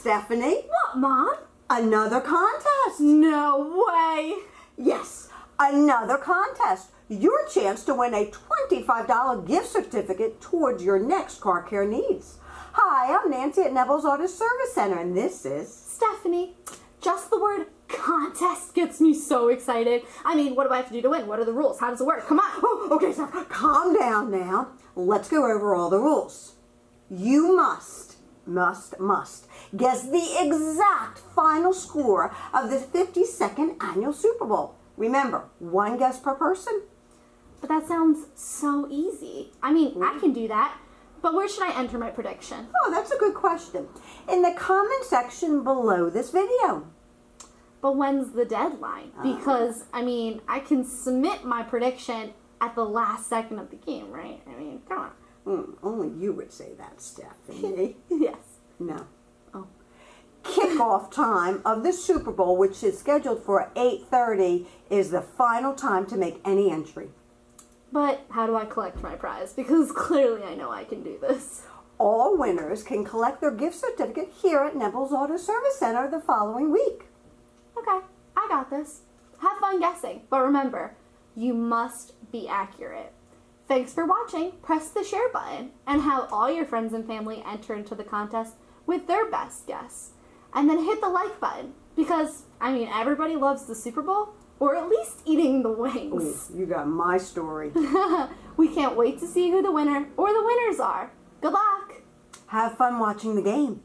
Stephanie. What, Mom? Another contest. No way. Yes, another contest. Your chance to win a $25 gift certificate towards your next car care needs. Hi, I'm Nancy at Kneble's Auto Service Center, and this is Stephanie. Just the word contest gets me so excited. I mean, what do I have to do to win? What are the rules? How does it work? Come on. Oh, okay, so calm down now. Let's go over all the rules. You must guess the exact final score of the 52nd Annual Super Bowl. Remember, one guess per person. But that sounds so easy. I mean, I can do that. But where should I enter my prediction? Oh, that's a good question. In the comment section below this video. But when's the deadline? Because, I mean, I can submit my prediction at the last second of the game, right? I mean, come on. Only you would say that, Stephanie. Yes. No. Oh. Kickoff time of the Super Bowl, which is scheduled for 8:30, is the final time to make any entry. But how do I collect my prize? Because clearly I know I can do this. All winners can collect their gift certificate here at Kneble's Auto Service Center the following week. Okay, I got this. Have fun guessing, but remember, you must be accurate. Thanks for watching. Press the share button and have all your friends and family enter into the contest with their best guess. And then hit the like button because, I mean, everybody loves the Super Bowl, or at least eating the wings. Ooh, you got my story. We can't wait to see who the winner or the winners are. Good luck! Have fun watching the game.